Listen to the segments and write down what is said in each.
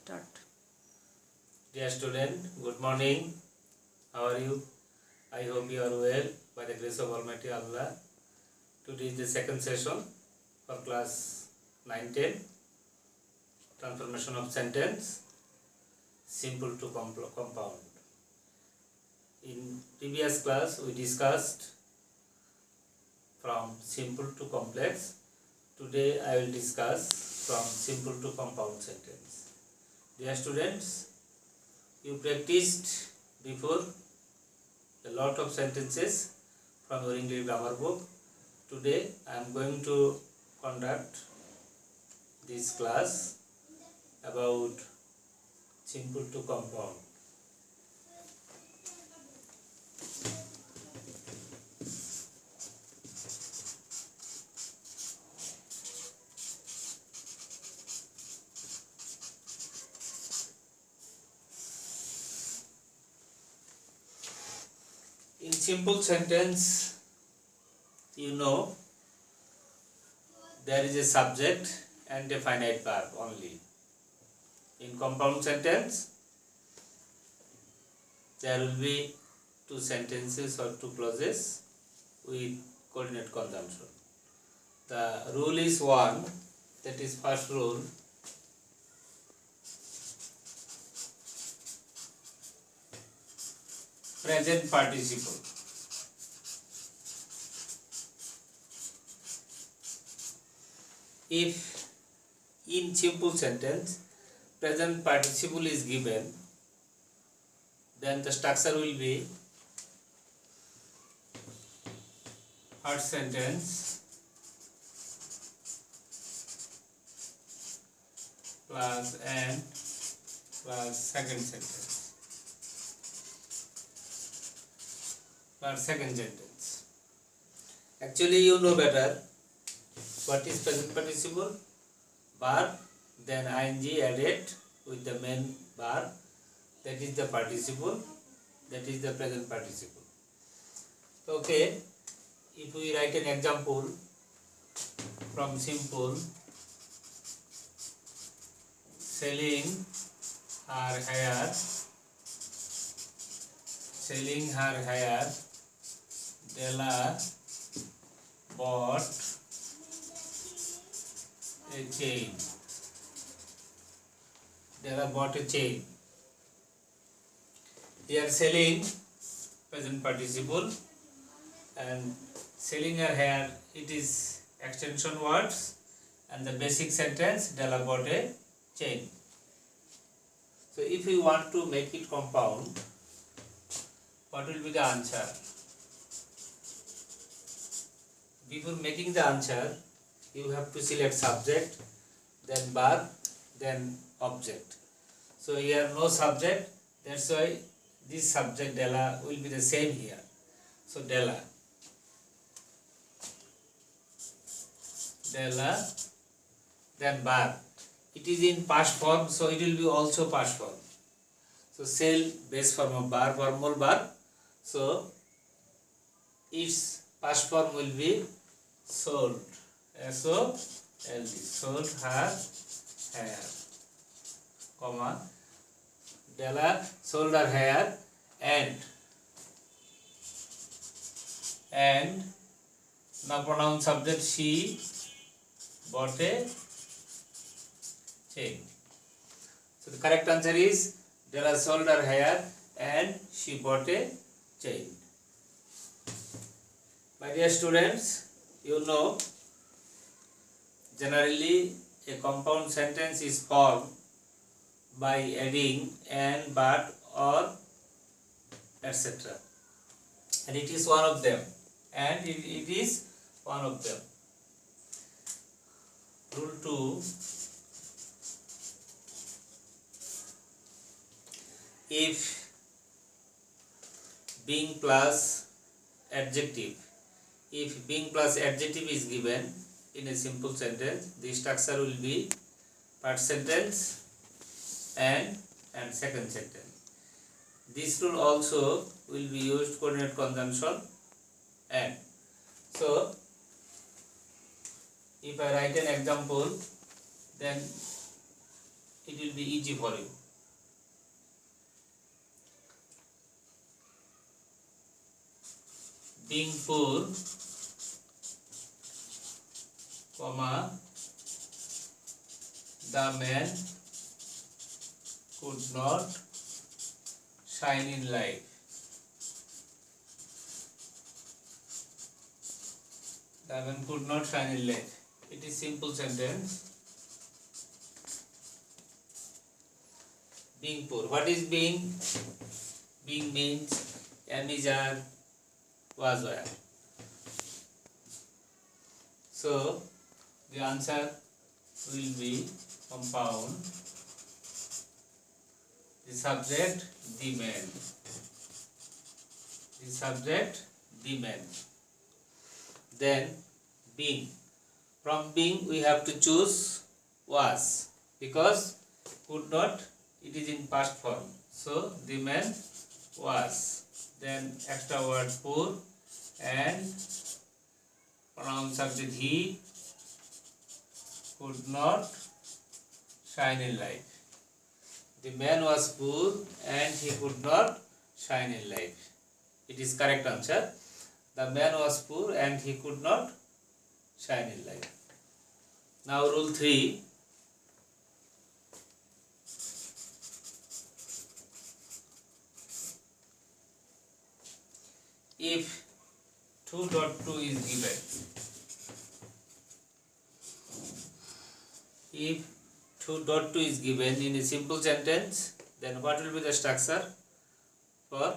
Start. Dear student, good morning. How are you? I hope you are well by the grace of Almighty Allah. Today is the second session for class 9-10. Transformation of sentence, simple to compound. In previous class we discussed from simple to complex. Today I will discuss from simple to compound sentence. Dear students, you practiced before a lot of sentences from your English grammar book. Today I am going to conduct this class about simple to compound. In simple sentence, you know, there is a subject and a finite verb only. In compound sentence, there will be two sentences or two clauses with coordinate conjunction. The rule is one, that is first rule. Present participle. If in simple sentence present participle is given, then the structure will be first sentence plus and plus second sentence plus second sentence. Actually, you know better what is present participle. Verb, then ing added with the main verb, that is the participle, that is the present participle. Okay, if we write an example from simple, selling her hair, Della bought a chain. Della bought a chain. Here selling, present participle, and selling her hair, it is extension words, and the basic sentence, Della bought a chain. So if you want to make it compound, what will be the answer? Before making the answer, you have to select subject, then verb, then object. So here no subject, that's why this subject Della will be the same here. So Della, then verb. It is in past form, so it will be also past form. So sell, base form of verb, formal verb. So its past form will be sold. S-O-L-D. Sold her hair. Comma. Della sold her hair and now pronoun subject she bought a chain. So the correct answer is Della sold her hair and she bought a chain. My dear students, you know, generally a compound sentence is formed by adding and, but, or, etc. And it is one of them. Rule 2. If being plus adjective is given in a simple sentence, the structure will be first sentence and second sentence. This rule also will be used coordinate conjunction and. So if I write an example, then it will be easy for you. Being poor, comma, the man could not shine in life. The man could not shine in life. It is simple sentence. Being poor. What is being? Being means am, is, are, was, were. So the answer will be compound. The subject, the man. The subject, the man. Then being. From being we have to choose was, because could not, it is in past form. So the man was. Then extra word poor and pronoun subject he could not shine in life. The man was poor and he could not shine in life. It is correct answer. The man was poor and he could not shine in life. Now rule 3. If 2.2 is given, if 2.2 is given in a simple sentence, then what will be the structure for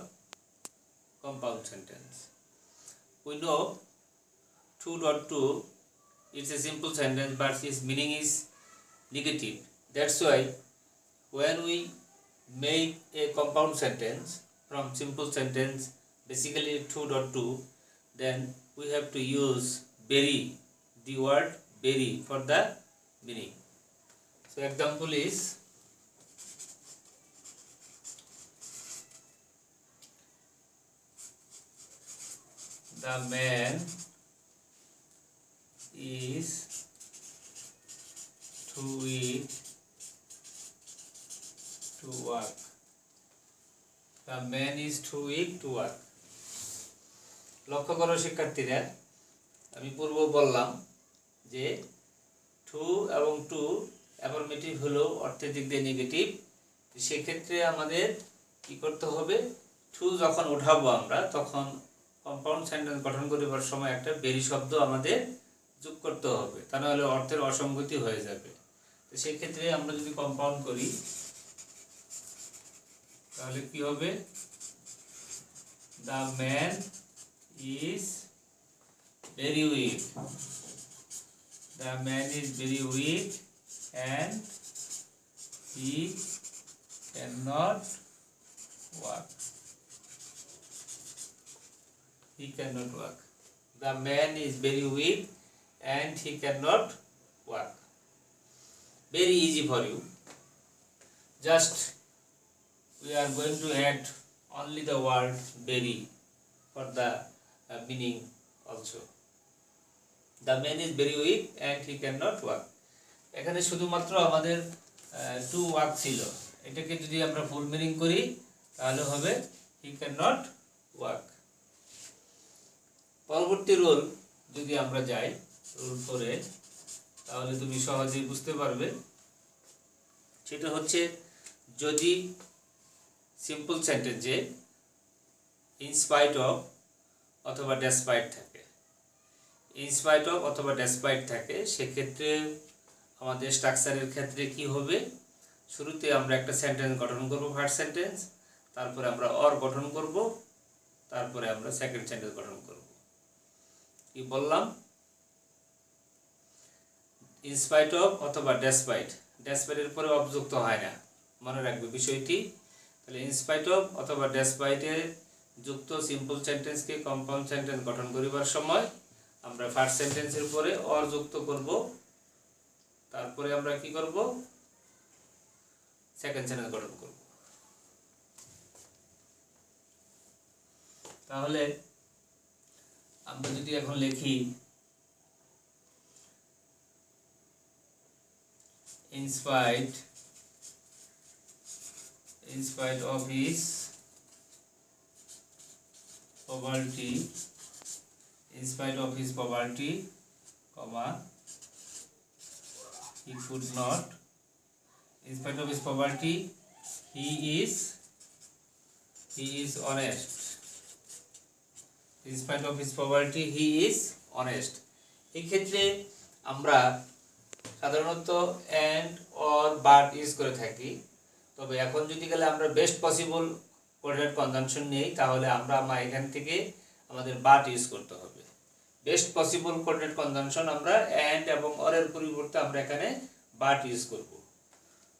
compound sentence? We know 2.2 is a simple sentence, but its meaning is negative. That's why when we make a compound sentence from simple sentence, basically 2.2, then we have to use bury, the word bury for the meaning. So example is, the man is too weak to work. The man is too weak to work. লক্ষ্য করো শিক্ষার্থীরা, আমি পূর্ব বললাম যে two এবং two affirmative হলেও অর্থের দিক দিয়ে নেগেটিভ। সেক্ষেত্রে আমাদের কি করতে হবে, টু যখন উঠাবো আমরা, তখন কম্পাউন্ড সেন্টেন্স গঠন করিবার সময় একটা বেরি শব্দ আমাদের যোগ করতে হবে, তা নাহলে অর্থের অসঙ্গতি হয়ে যাবে। তো সেক্ষেত্রে আমরা যদি কম্পাউন্ড করি তাহলে কি হবে, the man is very weak. The man is very weak and he cannot walk. He cannot walk. The man is very weak and he cannot walk. Very easy for you. Just we are going to add only the word very for the meaning also. The man is very weak and he cannot walk. এখানে শুধুমাত্র আমাদের to walk ছিল, এটাকে যদি আমরা full meaning করি তাহলে হবে he cannot walk. পরবর্তী রুল যদি আমরা যাই রুল 4-এ, তাহলে তুমি সহজেই বুঝতে পারবে। সেটা হচ্ছে, যদি সিম্পল সেন্টেন্সে in spite of অথবা despite থাকে, in spite of অথবা despite থাকে, সেক্ষেত্রে আমাদের স্ট্রাকচারের ক্ষেত্রে কি হবে, শুরুতে আমরা একটা সেন্টেন্স গঠন করব, ফার্স্ট সেন্টেন্স, তারপরে আমরা অর গঠন করব, তারপরে আমরা সেকেন্ড সেন্টেন্স গঠন করব। কি বললাম, in spite of অথবা despite, despite এর পরে অবযুক্ত হয় না, মনে রাখবে বিষয়টি। তাহলে in spite of অথবা despite এর যুক্ত সিম্পল সেন্টেন্সকে কম্পাউন্ড সেন্টেন্স গঠন করিবার সময় আমরা ফার্স্ট সেন্টেন্সের পরে অর যুক্ত করব, তারপরে আমরা কি করব, সেকেন্ড সেন্টেন্স গঠন করব। তাহলে আমরা যদি এখন লিখি in spite in spite of his poverty, in spite of his poverty, comma, he could not, in spite of his poverty, he is honest. In spite of his poverty, he is honest. এই ক্ষেত্রে আমরা সাধারণত and or but use করে থাকি, তবে এখন যদি গেলে আমরা বেস্ট পসিবল কোঅর্ডিনেট কনজাংশন নেই, তাহলে আমরা এখান থেকে আমাদের but ইউজ করতে হবে। বেস্ট পসিবল কোঅর্ডিনেট কনজাংশন আমরা and এবং or এর পরিবর্তে আমরা এখানে but ইউজ করব।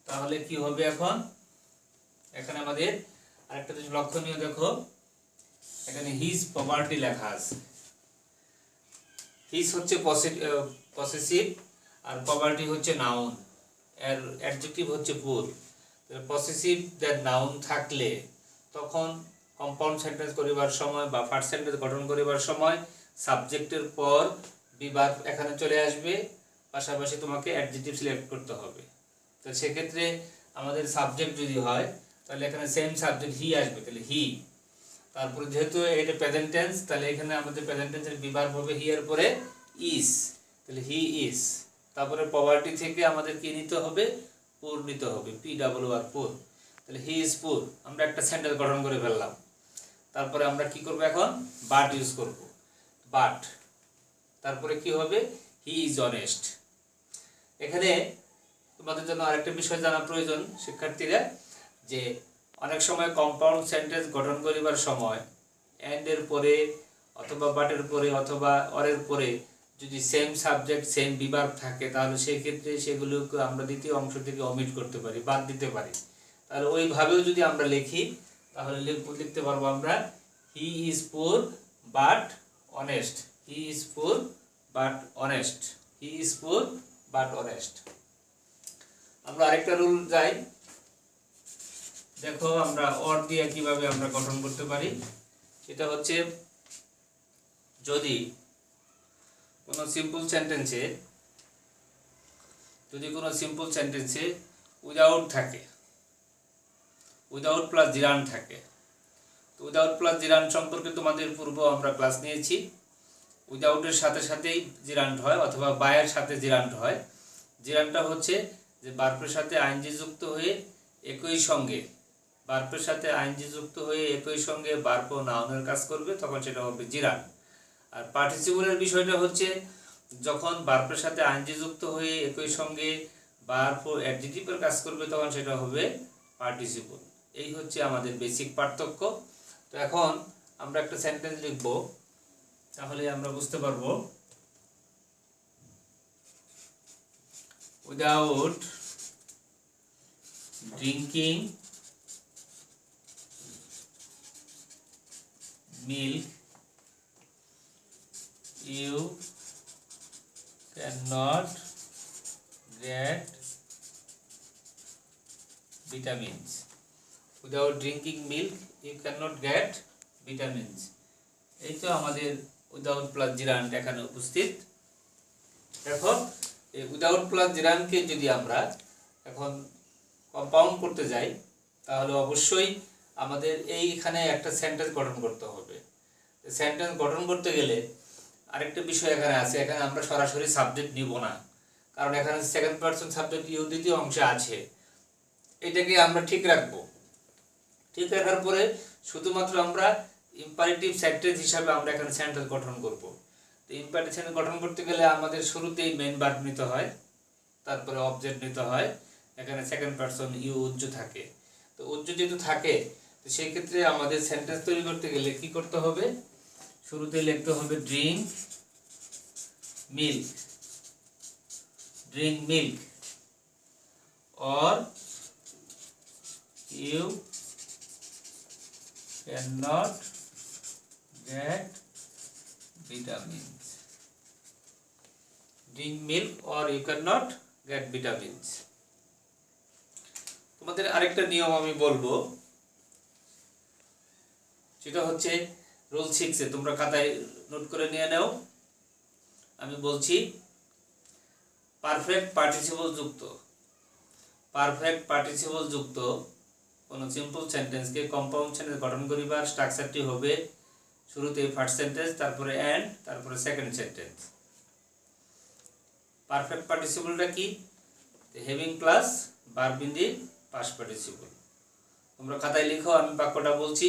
তাহলে কি হবে এখন? এখানে আমাদের আরেকটা জিনিস লক্ষণীয় দেখো, এখানে হিজ পভার্টি লেখা আছে। হিজ হচ্ছে পসেসিভ আর পভার্টি হচ্ছে নাউন, এর অ্যাডজেক্টিভ হচ্ছে পুর। পসেসিভ দ্যাট নাউন থাকলে তখন কম্পাউন্ড সেন্টেন্স করিবার সময় বা ফার্স্ট সেন্টেন্স গঠন করিবার সময় সাবজেক্টের পর বিভাগ এখানে চলে আসবে, পাশাপাশি তোমাকে অ্যাডজেক্টিভ সিলেক্ট করতে হবে। তো সেক্ষেত্রে আমাদের সাবজেক্ট যদি হয় তাহলে এখানে সেম সাবজেক্ট হি আসবে, তাহলে হি। তারপরে যেহেতু এটা প্রেজেন্ট টেন্স, তাহলে এখানে আমাদের প্রেজেন্ট টেন্সের বিভাগ হবে হি এর পরে ইজ, তাহলে হি ইজ। তারপরে পভার্টি থেকে আমাদের কি নিতে হবে? পুর নিতে হবে, PWR পুর। তাহলে হি ইজ পুর, আমরা একটা সেন্টেন্স গঠন করে ফেললাম। তারপরে আমরা কি করব এখন? বাট ইউজ করব, বাট। তারপরে কি হবে? He is honest. এখানে তোমাদের জন্য আরেকটা বিষয় জানা প্রয়োজন শিক্ষার্থীরা, যে অনেক সময় কম্পাউন্ড সেন্টেন্স গঠন করিবার সময় এন্ড এর পরে অথবা বাটের পরে অথবা অরের পরে যদি সেম সাবজেক্ট সেম বিভাগ থাকে, তাহলে সেই ক্ষেত্রে সেগুলোকে আমরা দ্বিতীয় অংশ থেকে অমিট করতে পারি, বাদ দিতে পারি। তাহলে ওইভাবেও যদি আমরা লিখি তাহলে লিখতে পারবো আমরা হি ইজ পুর বাট অনেস্ট, হি ইজ পুর বাট অনেস্ট, হি ইজ পুর বাট অনেস্ট। আমরা আরেকটা রুল যাই, দেখো আমরা অর দিয়ে কিভাবে আমরা গঠন করতে পারি। সেটা হচ্ছে যদি কোনো সিম্পল সেন্টেন্সে উইদাউট থাকে, উইদাউট প্লাস জিরান্ড থাকে, তো উইদাউট প্লাস জিরান্ড সম্পর্কে তোমাদের পূর্ব আমরা ক্লাস নিয়েছি। উইদাউটের সাথে সাথেই জিরান্ড হয় অথবা বায়ের সাথে জিরান্ড হয়। জিরান্ডটা হচ্ছে যে ভার্বের সাথে আইএনজি যুক্ত হয়ে একই সঙ্গে, ভার্বের সাথে আইএনজি যুক্ত হয়ে একই সঙ্গে ভার্ব ও নাউনের কাজ করবে, তখন সেটা হবে জিরান্ড। আর পার্টিসিপলের বিষয়টা হচ্ছে যখন ভার্বের সাথে আইএনজি যুক্ত হয়ে একই সঙ্গে ভার্ব ও অ্যাডজেক্টিভের কাজ করবে, তখন সেটা হবে পার্টিসিপল। এই হচ্ছে আমাদের বেসিক পার্থক্য। তো এখন আমরা একটা সেন্টেন্স লিখব, তাহলে আমরা বুঝতে পারবো without drinking milk you cannot get vitamins. Without drinking milk you cannot get vitamins. এই তো আমাদের উইদাউট প্লাস জিরান্ড এখানে উপস্থিত। দেখো এই উইদাউট প্লাস জিরান্ডকে যদি আমরা এখন কম্পাউন্ড করতে যাই, তাহলে অবশ্যই আমাদের এইখানে একটা সেন্টেন্স গঠন করতে হবে। সেন্টেন্স গঠন করতে গেলে আরেকটা বিষয় এখানে আছে, এখানে আমরা সরাসরি সাবজেক্ট নিব না, কারণ এখানে সেকেন্ড পারসন সাবজেক্ট ইউ দ্বিতীয় অংশে আছে। এটাকে আমরা ঠিক রাখবো। ঠিক রাখার পরে শুধুমাত্র আমরা ইম্পারেটিভ সেন্টেন্স হিসাবে আমরা এখানে সেন্টেন্স গঠন করব। তো ইম্পারেটিভ সেন্টেন্স গঠন করতে গেলে আমাদের শুরুতেই মেইন ভার্ব নিতে হয়, তারপরে অবজেক্ট নিতে হয়। এখানে সেকেন্ড পারসন ইউ উজ্জ থাকে, তো উজ্জ যেহেতু থাকে, তো সেই ক্ষেত্রে আমাদের সেন্টেন্স তৈরি করতে গেলে কি করতে হবে? শুরুতে লিখতে হবে drink milk, drink milk, or you cannot get vitamins. Drink milk or you cannot get vitamins. তোমাদের আরেকটা নিয়ম আমি বলবো, সেটা হচ্ছে রুল 6 এ, তোমরা খাতায় নোট করে নিয়ে নাও। আমি বলছি পারফেক্ট পার্টিসিপল যুক্ত কোনো সিম্পল সেন্টেন্সকে কম্পাউন্ড সেন্টেন্স গঠন করিবার স্ট্রাকচারটি হবে শুরুতে ফার্স্ট সেন্টেন্স, তারপরে অ্যান্ড, তারপরে সেকেন্ড সেন্টেন্স। পারফেক্ট পার্টিসিপলটা কি? Having plus verb in the past participle. তোমরা খাতায় লিখো, আমি বাক্যটা বলছি।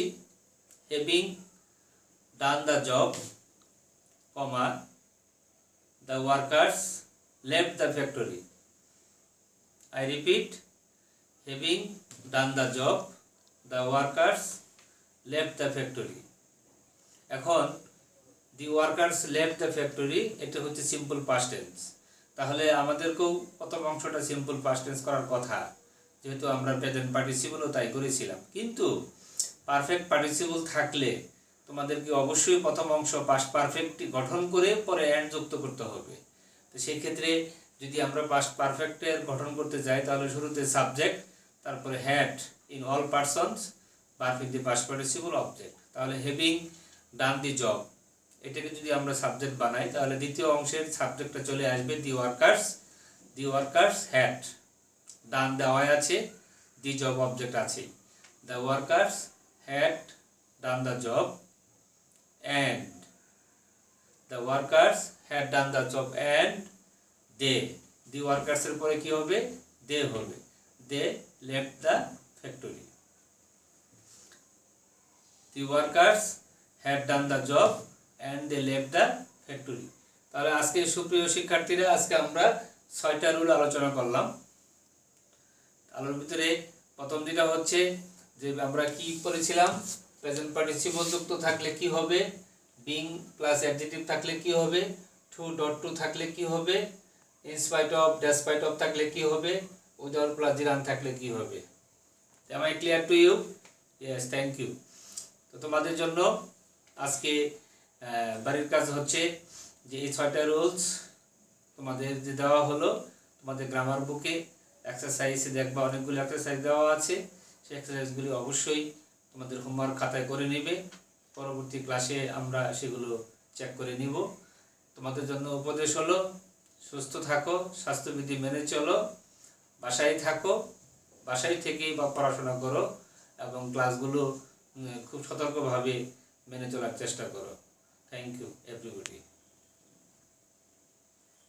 Having done the job, comma the workers left the factory. I repeat, having done the job, the workers left the factory. এখন the workers left the factory এটা হচ্ছে simple past tense. তাহলে আমাদেরকেও প্রথম অংশটা সিম্পল পাস্ট টেন্স করার কথা, যেহেতু আমরা প্রেজেন্ট পার্টিসিপলও তাই করেছিলাম। কিন্তু পারফেক্ট পার্টিসিপল থাকলে তোমাদেরকে অবশ্যই প্রথম অংশ পাস্ট পারফেক্ট গঠন করে পরে অ্যান্ড যুক্ত করতে হবে। তো সেই ক্ষেত্রে যদি আমরা পাস্ট পারফেক্টের গঠন করতে যাই তাহলে শুরুতে সাবজেক্ট, তারপরে had in all persons, verb in the past participle, object. তাহলে হ্যাভিং ডান দি জব এটাকে যদি আমরা সাবজেক্ট বানাই তাহলে দ্বিতীয় অংশের সাবজেক্টটা চলে আসবে দি ওয়ার্কার্স হ্যাড, ডান দেওয়া আছে, দি জব অবজেক্ট আছে। The workers had done the job and the workers had done the job and they, the ওয়ার্কার্সের পরে কি হবে? দে হবে। They left the factory. The workers had done the job and they left the factory. তাহলে আজকে সুপ্রিয় শিক্ষার্থীরা, আজকে আমরা 6টা রুল আলোচনা করলাম। আলোর ভিতরে প্রথম যেটা হচ্ছে যে আমরা কি পড়েছিলাম, প্রেজেন্ট পার্টিসিপল যুক্ত থাকলে কি হবে, বিং প্লাস অ্যাডজেক্টিভ থাকলে কি হবে, টু ডট টু থাকলে কি হবে, in spite of, despite of থাকলে কি হবে, without plus জিরান থাকলে কি হবে। Am I clear to you? Yes, thank you. তো তোমাদের জন্য আজকে বাড়ির কাজ হচ্ছে যে এই 6টা রুলস তোমাদের যে দেওয়া হলো, তোমাদের গ্রামার বুকে এক্সারসাইজে দেখবা অনেকগুলো এক্সারসাইজ দেওয়া আছে। সেই এক্সারসাইজগুলি অবশ্যই তোমাদের হোমওয়ার্ক খাতায় করে নেবে। পরবর্তী ক্লাসে আমরা সেগুলো চেক করে নিব। তোমাদের জন্য উপদেশ হলো, সুস্থ থাকো, স্বাস্থ্যবিধি মেনে চলো, বাসায় থাকো, বাসায় থেকেই বা পড়াশোনা করো এবং ক্লাসগুলো খুব সতর্কভাবে মেনে চলার চেষ্টা করো। Thank you everybody.